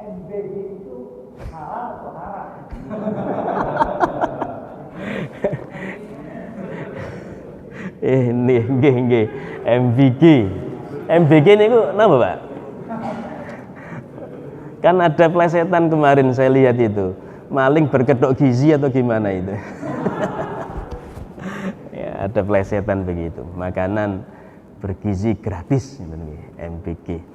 MBG itu halal atau haram? Nggih. MBG niku napa, Pak? Kan ada plesetan kemarin saya lihat itu. Maling berkedok gizi atau gimana itu? Ya, ada plesetan begitu. Makanan bergizi gratis MBG.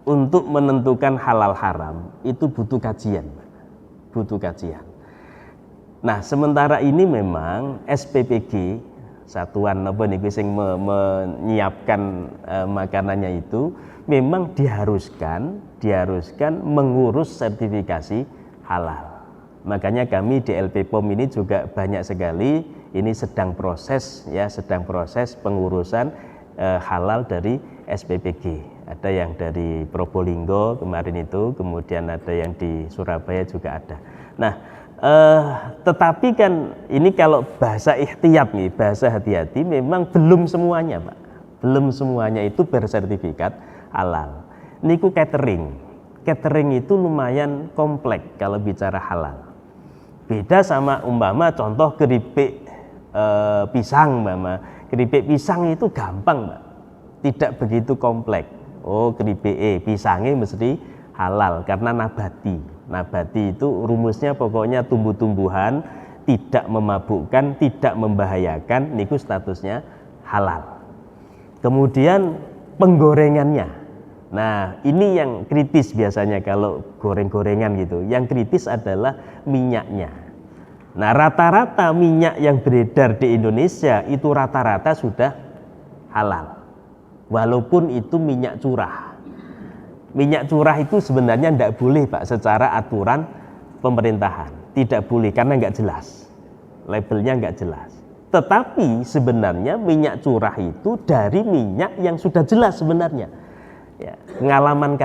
Untuk menentukan halal haram itu butuh kajian. Nah, sementara ini memang SPPG, satuan apa niku sing menyiapkan makanannya itu memang diharuskan mengurus sertifikasi halal. Makanya kami di LP POM ini juga banyak sekali ini sedang proses pengurusan halal dari SPPG. Ada yang dari Probolinggo kemarin itu, kemudian ada yang di Surabaya juga ada. Nah, tetapi kan ini kalau bahasa ihtiyat nih, bahasa hati-hati, memang belum semuanya, Pak. Belum semuanya itu bersertifikat halal. Niku catering. Catering itu lumayan kompleks kalau bicara halal. Beda sama umpama contoh keripik pisang, umpama. Keripik pisang itu gampang, Pak. Tidak begitu kompleks. Oh, keripik pisangnya mesti halal karena nabati. Nabati itu rumusnya pokoknya tumbuh-tumbuhan, tidak memabukkan, tidak membahayakan, niku statusnya halal. Kemudian penggorengannya. Nah, ini yang kritis biasanya kalau goreng-gorengan gitu. Yang kritis adalah minyaknya. Nah, rata-rata minyak yang beredar di Indonesia itu rata-rata sudah halal. Walaupun itu minyak curah. Minyak curah itu sebenarnya tidak boleh, Pak, secara aturan pemerintahan. Tidak boleh karena nggak jelas. Labelnya nggak jelas. Tetapi sebenarnya minyak curah itu dari minyak yang sudah jelas sebenarnya. Ya, pengalaman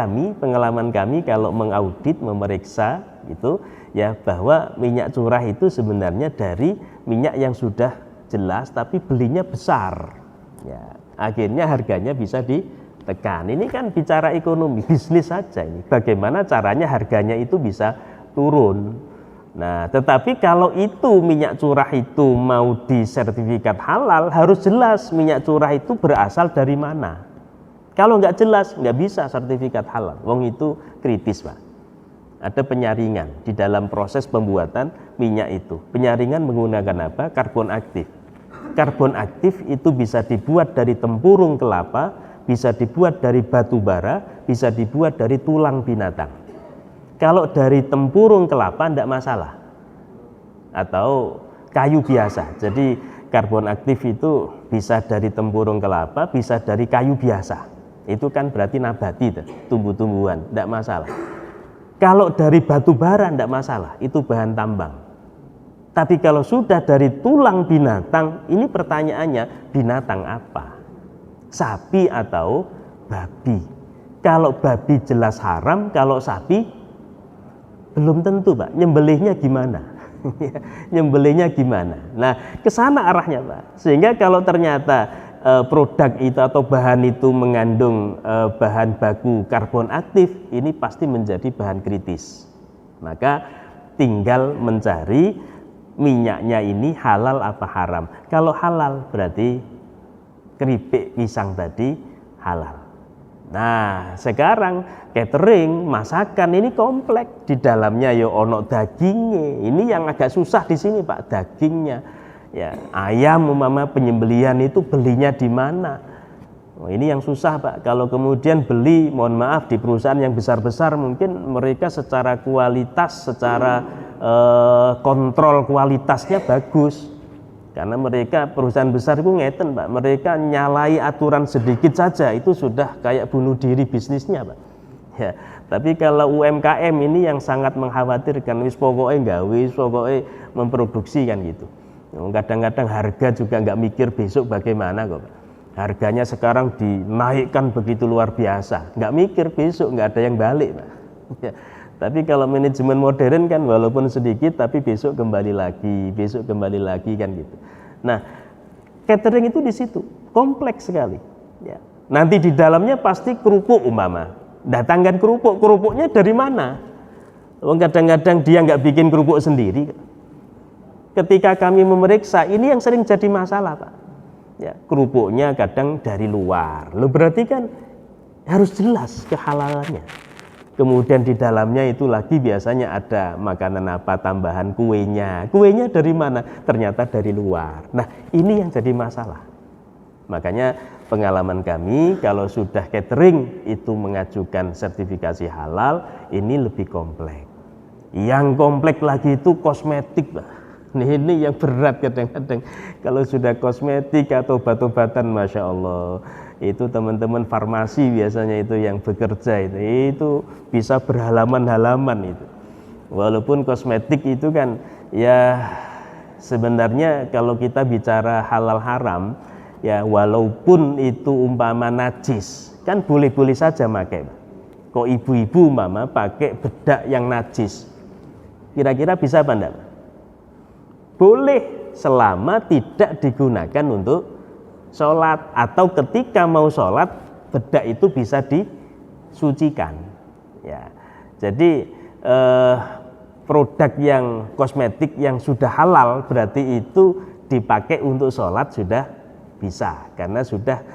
kami kalau mengaudit, memeriksa itu ya bahwa minyak curah itu sebenarnya dari minyak yang sudah jelas tapi belinya besar. Ya, akhirnya harganya bisa ditekan. Ini kan bicara ekonomi, bisnis saja ini. Bagaimana caranya harganya itu bisa turun. Nah, tetapi kalau itu minyak curah itu mau disertifikat halal, harus jelas minyak curah itu berasal dari mana. Kalau nggak jelas, nggak bisa sertifikat halal. Wong itu kritis, Pak. Ada penyaringan di dalam proses pembuatan minyak itu. Penyaringan menggunakan apa? Karbon aktif. Karbon aktif itu bisa dibuat dari tempurung kelapa, bisa dibuat dari batu bara, bisa dibuat dari tulang binatang. Kalau dari tempurung kelapa tidak masalah, atau kayu biasa. Jadi karbon aktif itu bisa dari tempurung kelapa, bisa dari kayu biasa. Itu kan berarti nabati, tumbuh-tumbuhan, tidak masalah. Kalau dari batu bara tidak masalah, itu bahan tambang. Tapi kalau sudah dari tulang binatang, ini pertanyaannya binatang apa? Sapi atau babi? Kalau babi jelas haram, kalau sapi belum tentu, Pak. Nyembelihnya gimana? Nyembelihnya gimana? Nah, ke sana arahnya, Pak. Sehingga kalau ternyata produk itu atau bahan itu mengandung bahan baku karbon aktif, ini pasti menjadi bahan kritis. Maka tinggal mencari minyaknya ini halal apa haram. Kalau halal berarti keripik pisang tadi halal. Nah, sekarang catering, masakan ini kompleks. Di dalamnya ya ono dagingnya. Ini yang agak susah di sini, Pak, dagingnya. Ya, ayam umpama penyembelihan itu belinya di mana? Oh, ini yang susah, Pak. Kalau kemudian beli, mohon maaf, di perusahaan yang besar-besar mungkin mereka secara kualitas, secara kontrol kualitasnya bagus. Karena mereka perusahaan besar itu ngeten, Pak. Mereka nyalai aturan sedikit saja itu sudah kayak bunuh diri bisnisnya, Pak. Ya, tapi kalau UMKM ini yang sangat mengkhawatirkan, wis pokoknya gawe, wis pokoknya memproduksi kan gitu. Kadang-kadang harga juga nggak mikir besok bagaimana kok, Pak. Harganya sekarang dinaikkan begitu luar biasa, nggak mikir besok nggak ada yang balik, Pak. Ya. Tapi kalau manajemen modern kan walaupun sedikit tapi besok kembali lagi kan gitu. Nah, catering itu di situ kompleks sekali. Ya. Nanti di dalamnya pasti kerupuk umpama. Datangkan kerupuk, kerupuknya dari mana? Kadang-kadang dia nggak bikin kerupuk sendiri. Ketika kami memeriksa, ini yang sering jadi masalah, Pak. Ya, kerupuknya kadang dari luar. Loh, berarti kan harus jelas kehalalannya. Kemudian di dalamnya itu lagi biasanya ada makanan apa, tambahan kuenya. Kuenya dari mana? Ternyata dari luar. Nah, ini yang jadi masalah. Makanya pengalaman kami kalau sudah catering itu mengajukan sertifikasi halal, ini lebih kompleks. Yang kompleks lagi itu kosmetik, Pak. Ini yang berat kadang-kadang. Kalau sudah kosmetik atau obat-obatan, Masya Allah, itu teman-teman farmasi biasanya itu yang bekerja itu bisa berhalaman-halaman itu. Walaupun kosmetik itu kan ya sebenarnya kalau kita bicara halal haram ya, walaupun itu umpama najis kan boleh-boleh saja pakai. Kok ibu-ibu mama pakai bedak yang najis, kira-kira bisa apa enggak? Boleh selama tidak digunakan untuk sholat, atau ketika mau sholat bedak itu bisa disucikan. Ya, jadi produk yang kosmetik yang sudah halal berarti itu dipakai untuk sholat sudah bisa, karena sudah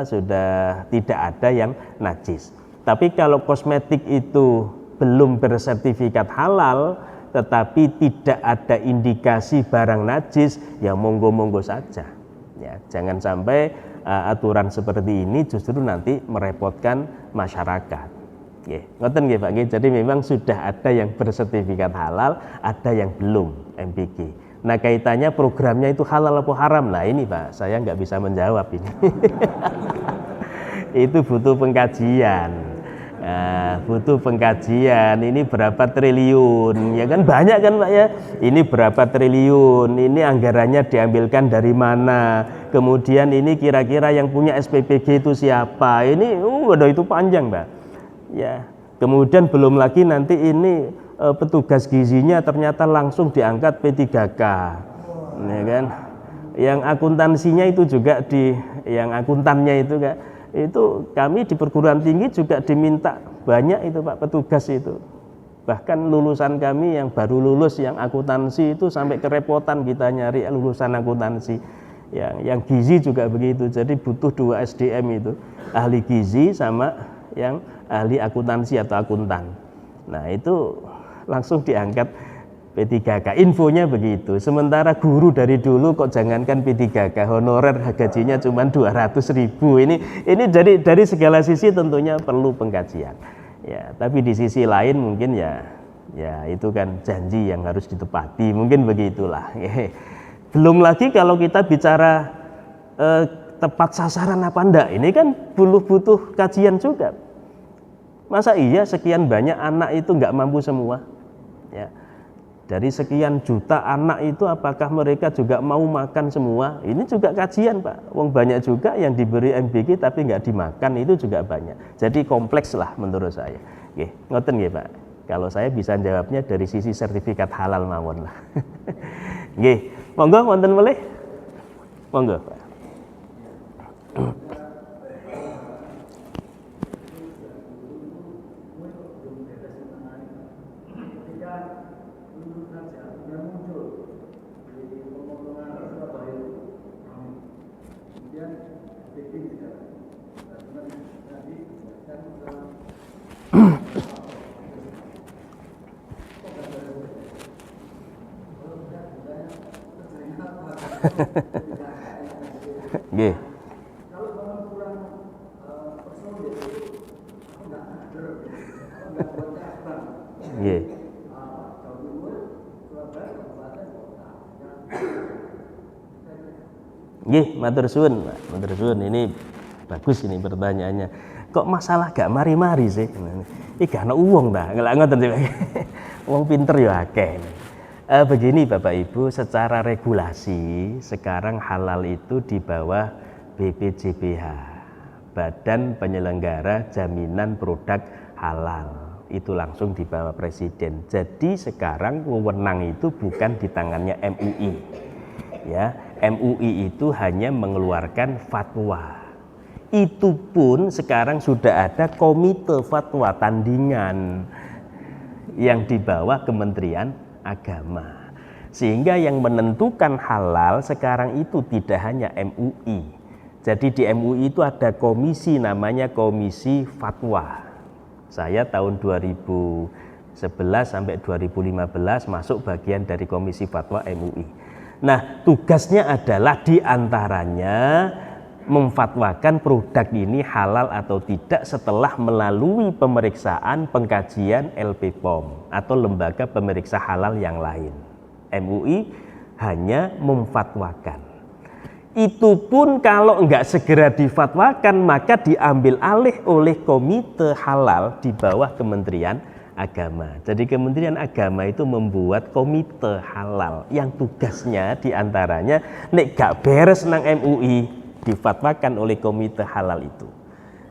sudah tidak ada yang najis. Tapi kalau kosmetik itu belum bersertifikat halal tetapi tidak ada indikasi barang najis, ya monggo-monggo saja. Ya, jangan sampai aturan seperti ini justru nanti merepotkan masyarakat. Ngoten nggih Pak. Jadi memang sudah ada yang bersertifikat halal, ada yang belum MPG. Nah, kaitannya programnya itu halal apa haram? Nah ini Pak, saya nggak bisa menjawab ini. Itu butuh pengkajian. Butuh pengkajian. Ini berapa triliun, ya kan banyak kan Pak ya. Ini berapa triliun, ini anggarannya diambilkan dari mana, kemudian ini kira-kira yang punya SPPG itu siapa, ini waduh itu panjang Pak ya. Kemudian belum lagi nanti ini petugas gizinya ternyata langsung diangkat P3K, ya kan. Yang akuntansinya itu juga yang akuntannya itu kan, itu kami di perguruan tinggi juga diminta banyak itu Pak petugas itu. Bahkan lulusan kami yang baru lulus yang akuntansi itu sampai kerepotan kita nyari lulusan akuntansi. Yang gizi juga begitu. Jadi butuh 2 SDM itu, ahli gizi sama yang ahli akuntansi atau akuntan. Nah, itu langsung diangkat P3K, infonya begitu. Sementara guru dari dulu kok jangankan P3K, honorer gajinya cuma 200.000. Ini dari segala sisi tentunya perlu pengkajian. Ya, tapi di sisi lain mungkin ya itu kan janji yang harus ditepati, mungkin begitulah. Belum lagi kalau kita bicara tepat sasaran apa enggak, ini kan butuh kajian juga. Masa iya sekian banyak anak itu nggak mampu semua? Ya. Dari sekian juta anak itu apakah mereka juga mau makan semua? Ini juga kajian Pak. Wong banyak juga yang diberi MBG tapi nggak dimakan, itu juga banyak. Jadi kompleks lah menurut saya. Oke, ngoten nggih Pak. Kalau saya bisa jawabnya dari sisi sertifikat halal mawon lah. Nggih, monggo wonten boleh? Monggo Pak. Nggih. Nggih. Nggih, matur suwun, Pak. Matur suwun. Ini bagus ini pertanyaannya. Kok masalah gak mari-mari sih? Iki gak ana uwong ta? Ngelak ngoten sih. Wong pinter ya akeh. Begini Bapak Ibu, secara regulasi sekarang halal itu di bawah BPJPH, Badan Penyelenggara Jaminan Produk Halal. Itu langsung di bawah Presiden. Jadi sekarang wewenang itu bukan di tangannya MUI. Ya, MUI itu hanya mengeluarkan fatwa. Itu pun sekarang sudah ada komite fatwa tandingan yang di bawah Kementerian Agama. Sehingga yang menentukan halal sekarang itu tidak hanya MUI. Jadi di MUI itu ada komisi namanya Komisi Fatwa. Saya tahun 2011 sampai 2015 masuk bagian dari Komisi Fatwa MUI. Nah, tugasnya adalah diantaranya memfatwakan produk ini halal atau tidak setelah melalui pemeriksaan pengkajian LPPOM atau lembaga pemeriksa halal yang lain. MUI hanya memfatwakan. Itu pun kalau enggak segera difatwakan maka diambil alih oleh komite halal di bawah Kementerian Agama. Jadi Kementerian Agama itu membuat komite halal yang tugasnya diantaranya nek gak beres nang MUI difatwakan oleh komite halal itu.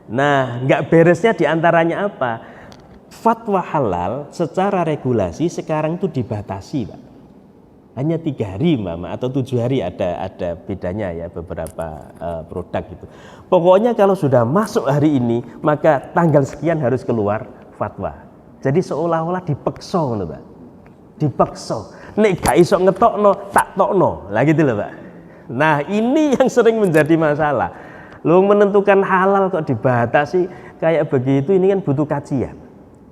Nah, nggak beresnya diantaranya apa? Fatwa halal secara regulasi sekarang itu dibatasi, Pak. Hanya 3 hari, Mama, atau 7 hari ada bedanya ya beberapa produk itu. Pokoknya kalau sudah masuk hari ini, maka tanggal sekian harus keluar fatwa. Jadi seolah-olah dipeksa, Pak. Dipeksa. Nek gak iso ngetokno, tak tokno. Lah gitu loh, Pak. Nah, ini yang sering menjadi masalah. Lo menentukan halal kok dibatasi kayak begitu, ini kan butuh kajian.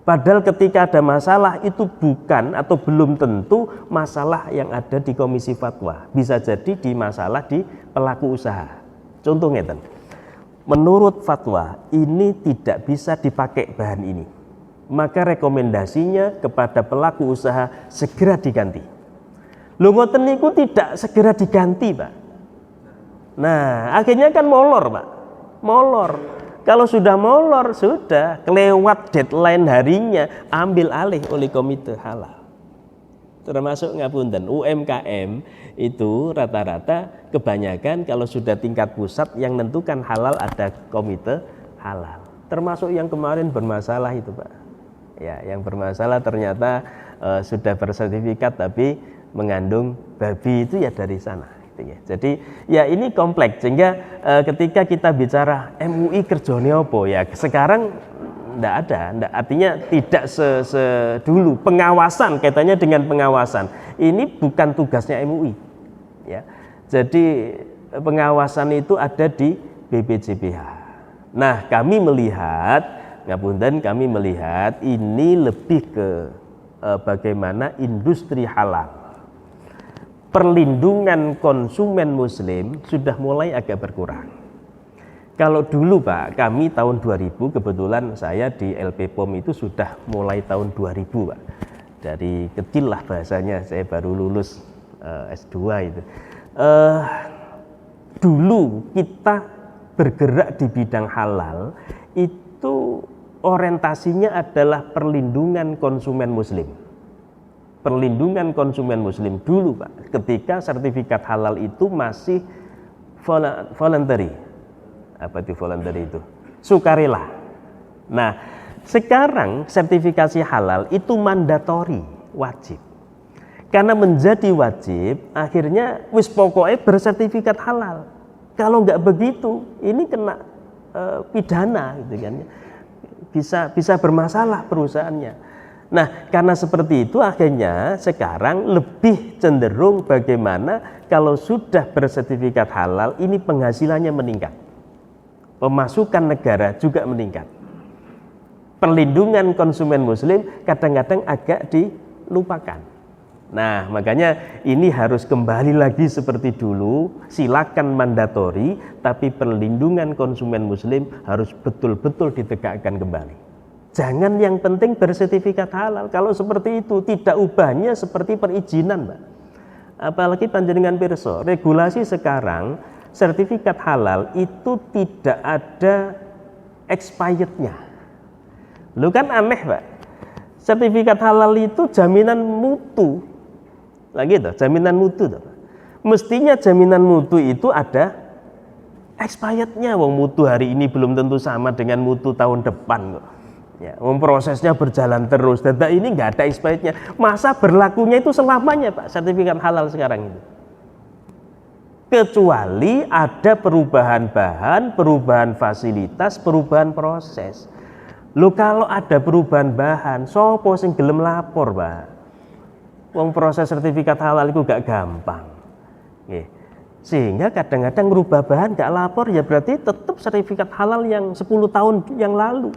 Padahal ketika ada masalah itu bukan atau belum tentu masalah yang ada di Komisi Fatwa. Bisa jadi di masalah di pelaku usaha. Contohnya, menurut fatwa ini tidak bisa dipakai bahan ini. Maka rekomendasinya kepada pelaku usaha segera diganti. Lo ngoten niku tidak segera diganti, Pak. Nah, akhirnya kan molor, Pak. Molor. Kalau sudah molor, sudah kelewat deadline harinya, ambil alih oleh komite halal. Termasuk ngapunten, UMKM itu rata-rata kebanyakan kalau sudah tingkat pusat yang menentukan halal ada komite halal. Termasuk yang kemarin bermasalah itu, Pak. Ya, yang bermasalah ternyata sudah bersertifikat tapi mengandung babi itu ya dari sana. Jadi ya ini kompleks sehingga ketika kita bicara MUI kerjone apa ya sekarang artinya tidak dulu pengawasan kaitannya dengan pengawasan ini bukan tugasnya MUI ya. Jadi pengawasan itu ada di BPJPH. Nah, kami melihat ini lebih ke bagaimana industri halal. Perlindungan konsumen muslim sudah mulai agak berkurang. Kalau dulu, Pak, kami tahun 2000 kebetulan saya di LPPOM itu sudah mulai tahun 2000, Pak. Dari kecil lah bahasanya, saya baru lulus S2 itu. Dulu kita bergerak di bidang halal itu orientasinya adalah perlindungan konsumen muslim. Perlindungan konsumen muslim dulu, Pak, ketika sertifikat halal itu masih voluntary. Apa itu voluntary itu? Sukarela. Nah, sekarang sertifikasi halal itu mandatori, wajib. Karena menjadi wajib, akhirnya wis pokoknya bersertifikat halal. Kalau nggak begitu, ini kena pidana, gitu kan? Bisa bermasalah perusahaannya. Nah, karena seperti itu akhirnya sekarang lebih cenderung bagaimana kalau sudah bersertifikat halal ini penghasilannya meningkat. Pemasukan negara juga meningkat. Perlindungan konsumen muslim kadang-kadang agak dilupakan. Nah, makanya ini harus kembali lagi seperti dulu, silakan mandatori, tapi perlindungan konsumen muslim harus betul-betul ditegakkan kembali. Jangan yang penting bersertifikat halal. Kalau seperti itu tidak ubahnya seperti perizinan, Mbak. Apalagi panjenengan pirsa, regulasi sekarang sertifikat halal itu tidak ada expirednya. Lu kan aneh, Pak. Sertifikat halal itu jaminan mutu. Lagi tuh, jaminan mutu tuh. Mestinya jaminan mutu itu ada expirednya. Wong mutu hari ini belum tentu sama dengan mutu tahun depan kok. Ya, prosesnya berjalan terus. Data ini nggak ada expirednya. Masa berlakunya itu selamanya, Pak, sertifikat halal sekarang itu. kecuali ada perubahan bahan, perubahan fasilitas, perubahan proses. Lo kalau ada perubahan bahan, sopo sing gelem lapor, Pak? Wong proses sertifikat halal itu gak gampang. Nggih. Sehingga kadang-kadang merubah bahan gak lapor, ya berarti tetap sertifikat halal yang 10 tahun yang lalu,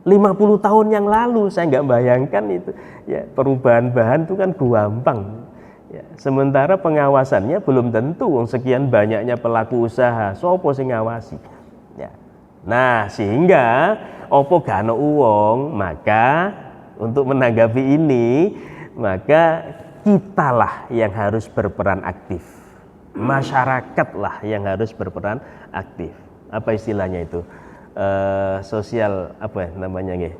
50 tahun yang lalu. Saya nggak bayangkan itu. Ya, perubahan bahan itu kan gampang. Ya, sementara pengawasannya belum tentu. Sekian banyaknya pelaku usaha, sopo sing ngawasi. Ya. Nah, sehingga opo gak ono uang, maka untuk menanggapi ini, maka kitalah yang harus berperan aktif. Masyarakatlah yang harus berperan aktif. Apa istilahnya itu? Sosial apa ya namanya nggih?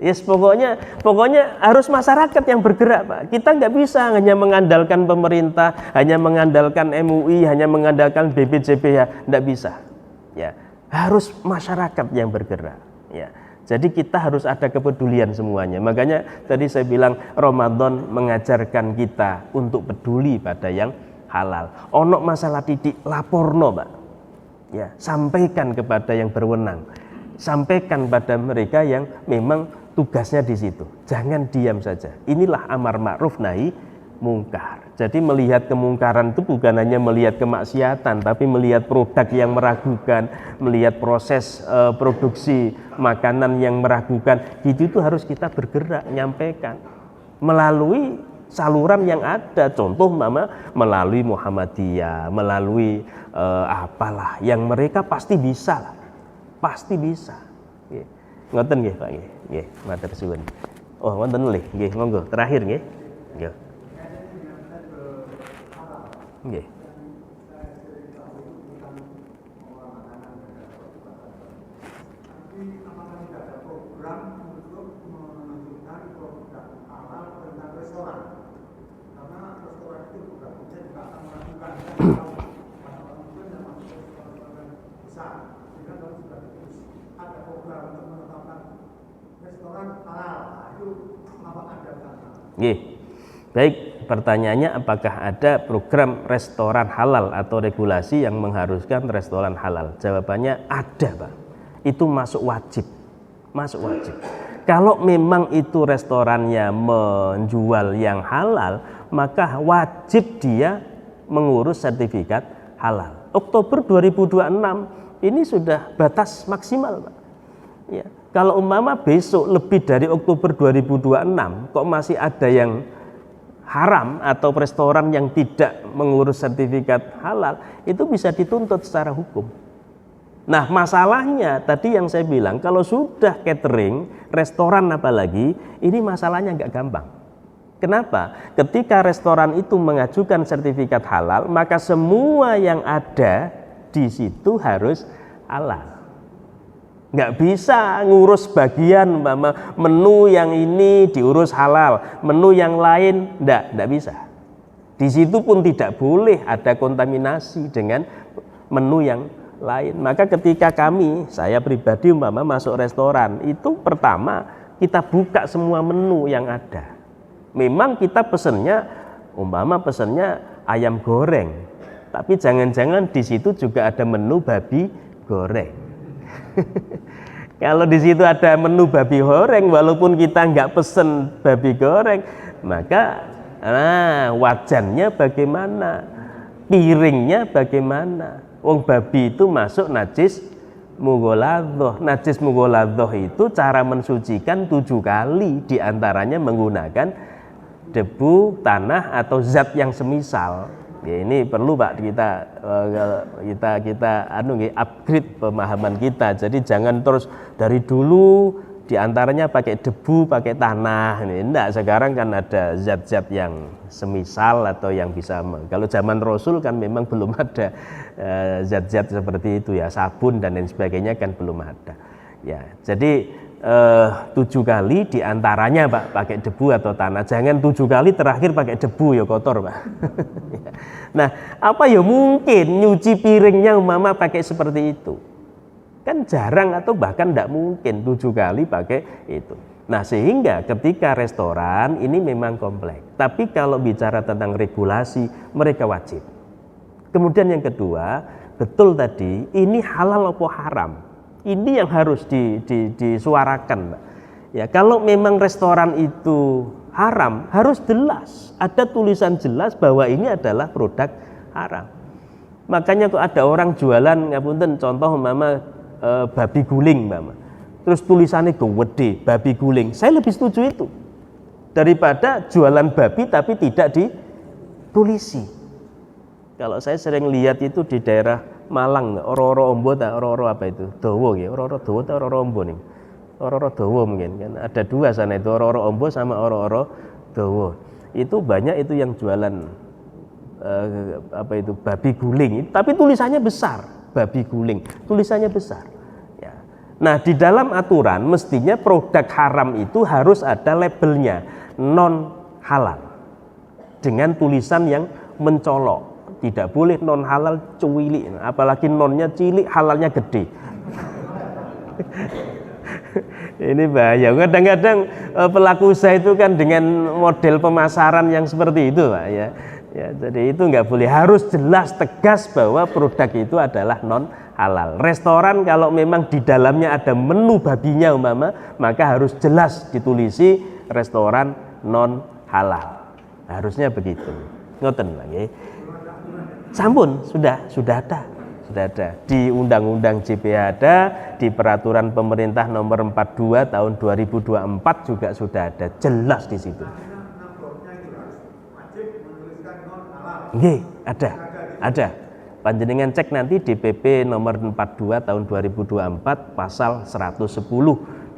Yes, pokoknya harus masyarakat yang bergerak, Pak. Kita nggak bisa hanya mengandalkan pemerintah, hanya mengandalkan MUI, hanya mengandalkan BPJPH, nggak bisa. Ya, harus masyarakat yang bergerak. Ya, jadi kita harus ada kepedulian semuanya. Makanya tadi saya bilang Ramadan mengajarkan kita untuk peduli pada yang halal. Ono masalah titik laporno, Pak. Ya, sampaikan kepada yang berwenang. Sampaikan pada mereka yang memang tugasnya di situ. Jangan diam saja. Inilah amar ma'ruf nahi mungkar. Jadi melihat kemungkaran itu bukan hanya melihat kemaksiatan, tapi melihat produk yang meragukan, melihat proses produksi makanan yang meragukan. Itu harus kita bergerak, nyampaikan melalui saluran yang ada, contoh melalui Muhammadiyah, melalui apalah yang mereka pasti bisa lah, pasti bisa. Ngoten nggih Pak nggih, nggih matur suwun. Oh wonten nggih, nggih monggo terakhir nggih. Nggih. Nggih. Nggih. Baik, pertanyaannya apakah ada program restoran halal atau regulasi yang mengharuskan restoran halal? Jawabannya ada, Pak. Itu masuk wajib. Masuk wajib. Kalau memang itu restorannya menjual yang halal, maka wajib dia mengurus sertifikat halal. Oktober 2026 ini sudah batas maksimal, Pak. Ya. Kalau umpama besok lebih dari Oktober 2026 kok masih ada yang haram atau restoran yang tidak mengurus sertifikat halal, itu bisa dituntut secara hukum. Nah masalahnya tadi yang saya bilang, kalau sudah catering, restoran apalagi, ini masalahnya nggak gampang. Kenapa? Ketika restoran itu mengajukan sertifikat halal, maka semua yang ada di situ harus halal. Nggak bisa ngurus bagian menu yang ini diurus halal, menu yang lain nggak bisa. Di situ pun tidak boleh ada kontaminasi dengan menu yang lain. Maka ketika saya pribadi masuk restoran, itu pertama kita buka semua menu yang ada. Memang kita pesennya ayam goreng, tapi jangan-jangan di situ juga ada menu babi goreng. Kalau di situ ada menu babi goreng, walaupun kita nggak pesen babi goreng, maka wajannya bagaimana, piringnya bagaimana? Wong babi itu masuk najis mughaladhah. Najis mughaladhah itu cara mensucikan 7 kali, diantaranya menggunakan debu, tanah atau zat yang semisal. Ya, ini perlu Pak kita upgrade pemahaman kita. Jadi jangan terus dari dulu diantaranya pakai debu, pakai tanah. Ini enggak, sekarang kan ada zat-zat yang semisal atau yang bisa. Kalau zaman Rasul kan memang belum ada zat-zat seperti itu ya, sabun dan lain sebagainya kan belum ada. Ya, jadi 7 kali diantaranya Pak pakai debu atau tanah. Jangan 7 kali terakhir pakai debu, ya kotor Pak. Nah apa ya mungkin nyuci piringnya pakai seperti itu, kan jarang atau bahkan tidak mungkin 7 kali pakai itu. Nah sehingga ketika restoran ini memang kompleks, tapi kalau bicara tentang regulasi mereka wajib. Kemudian yang kedua, betul tadi, ini halal apa haram? Ini yang harus disuarakan, Mbak. Ya, kalau memang restoran itu haram, harus jelas, ada tulisan jelas bahwa ini adalah produk haram. Makanya kok ada orang jualan, ngapunten, contoh mama babi guling, mama. Terus tulisannya gede, babi guling. Saya lebih setuju itu daripada jualan babi tapi tidak ditulisi. Kalau saya sering lihat itu di daerah Malang, oro-oro ombo, oro-oro apa itu? Dowo ya, oro-oro dowo atau oro-oro ombo nih? Oro-oro dowo mungkin kan. Ada dua sana itu, oro-oro ombo sama oro-oro dowo. Itu banyak itu yang jualan apa itu babi guling, tapi tulisannya besar, babi guling, tulisannya besar. Ya. Nah di dalam aturan mestinya produk haram itu harus ada labelnya non halal dengan tulisan yang mencolok. Tidak boleh non halal cuwili, apalagi nonnya cilik, halalnya gede. Ini bahaya. Kadang-kadang pelaku usaha itu kan dengan model pemasaran yang seperti itu, Pak, ya. Ya, jadi itu nggak boleh, harus jelas tegas bahwa produk itu adalah non halal. Restoran kalau memang di dalamnya ada menu babinya umpama, maka harus jelas ditulisi restoran non halal. Harusnya begitu. Ngoten lagi. Sampun sudah ada di Undang-Undang JPH ada, di Peraturan Pemerintah Nomor 42 Tahun 2024 juga sudah ada, jelas di situ. Nggih, ada. Panjenengan cek nanti di PP Nomor 42 Tahun 2024 Pasal 110.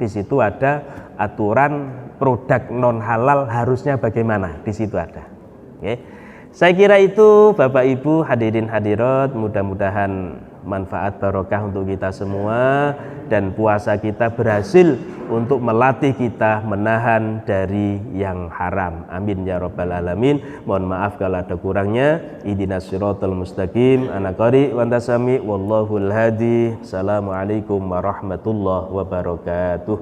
Di situ ada aturan produk non halal harusnya bagaimana. Di situ ada. Oke. Saya kira itu Bapak Ibu hadirin hadirat, mudah-mudahan manfaat barokah untuk kita semua dan puasa kita berhasil untuk melatih kita menahan dari yang haram. Amin ya rabbal alamin. Mohon maaf kalau ada kurangnya. Ihdinas siratal mustaqim. Ana qari wa anta sami, wallahul hadi. Assalamualaikum warahmatullahi wabarakatuh.